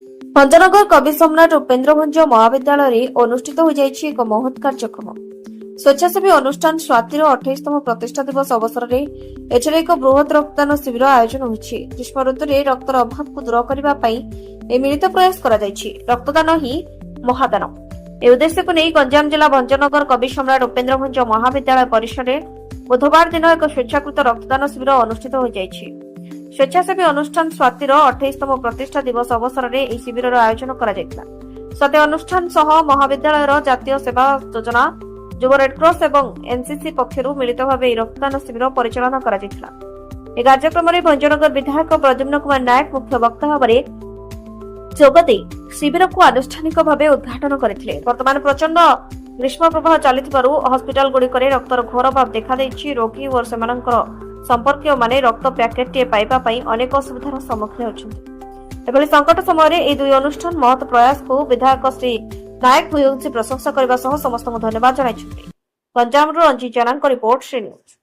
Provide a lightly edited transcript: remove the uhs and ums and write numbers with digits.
ଭଞ୍ଜନଗର କବି ସମ୍ରାଟ ଉପେନ୍ଦ୍ର ଭଞ୍ଜ ମହାବିଦ୍ୟାଳୟରେ ଅନୁଷ୍ଠିତ ହୋଇଯାଇଛି ଏକ ମହତ୍ କାର୍ଯ୍ୟକ୍ରମ। ସ୍ୱେଚ୍ଛାସେବୀ ଅନୁଷ୍ଠାନ ସ୍ୱାତିର 28ତମ ପ୍ରତିଷ୍ଠା ଦିବସ ଅବସରରେ ଏଠାରେ ଏକ ବୃହତ ରକ୍ତଦାନ ଶିବିର ଆୟୋଜନ ହୋଇଛି। ଗ୍ରୀଷ୍ମ ଋତୁରେ ରକ୍ତର ଅଭାବକୁ ଦୂର କରିବା ପାଇଁ ଏହି ମିଳିତ ପ୍ରୟାସ କରାଯାଇଛି। ରକ୍ତଦାନ ହିଁ ମହାଦାନ। ଏହି ଉଦ୍ଦେଶ୍ୟକୁ ନେଇ ଗଞ୍ଜାମ ଜିଲ୍ଲା ଭଞ୍ଜନଗର କବି ସମ୍ରାଟ ଉପେନ୍ଦ୍ର ଭଞ୍ଜ ମହାବିଦ୍ୟାଳୟ ପରିସରରେ ବୁଧବାର ଦିନ ଏକ ସ୍ୱେଚ୍ଛାକୃତ ରକ୍ତଦାନ ଶିବିର ଅନୁଷ୍ଠିତ ହୋଇଯାଇଛି। ସ୍ୱେଚ୍ଛାସେବୀ ଅନୁଷ୍ଠାନ ସ୍ୱାତିର 28ତମ ପ୍ରତିଷ୍ଠା ଦିବସ ଅବସରରେ ଏହି ଶିବିରର ଆୟୋଜନ କରାଯାଇଥିଲା। ସ୍ୱାତି ଅନୁଷ୍ଠାନ ସହ ମହାବିଦ୍ୟାଳୟର ଜାତୀୟ ସେବା ଯୋଜନା, ଯୁବ ରେଡକ୍ରସ ଏବଂ ଏନସିସି ପକ୍ଷରୁ ମିଳିତ ଭାବେ ଏହି ରକ୍ତଦାନ ଶିବିର ପରିଚାଳନା କରାଯାଇଥିଲା। ଏହି କାର୍ଯ୍ୟକ୍ରମରେ ଭଞ୍ଜନଗର ବିଧାୟକ ପ୍ରଦ୍ୟୁମ୍ନ କୁମାର ନାୟକ ମୁଖ୍ୟ ବକ୍ତା ଭାବରେ ଯୋଗଦେଇ ଶିବିରକୁ ଆନୁଷ୍ଠାନିକ ଭାବେ ଉଦ୍ଘାଟନ କରିଥିଲେ। ବର୍ତ୍ତମାନ ପ୍ରଚଣ୍ଡ ଗ୍ରୀଷ୍ମ ପ୍ରବାହ ଚାଲିଥିବାରୁ ହସ୍ପିଟାଲଗୁଡ଼ିକରେ ରକ୍ତର ଘୋର ଅଭାବ ଦେଖାଦେଇଛି। ରୋଗୀ ଓ ସେମାନଙ୍କର ସମ୍ପର୍କୀୟମାନେ ରକ୍ତ ପ୍ୟାକେଟଟିଏ ପାଇବା ପାଇଁ ଅନେକ ଅସୁବିଧାର ସମ୍ମୁଖୀନ ହେଉଛନ୍ତି। ଏଭଳି ସଙ୍କଟ ସମୟରେ ଏହି ଦୁଇ ଅନୁଷ୍ଠାନ ମହତ୍ ପ୍ରୟାସକୁ ବିଧାୟକ ଶ୍ରୀ ନାୟକ ଭୂୟସୀ ପ୍ରଶଂସା କରିବା ସହ ସମସ୍ତଙ୍କୁ ଧନ୍ୟବାଦ ଜଣାଇଛନ୍ତି। ଗଞ୍ଜାମରୁ ରଞ୍ଜିତ ଜେନାଙ୍କ ରିପୋର୍ଟ, ଶ୍ରୀ ନ୍ୟୁଜ୍।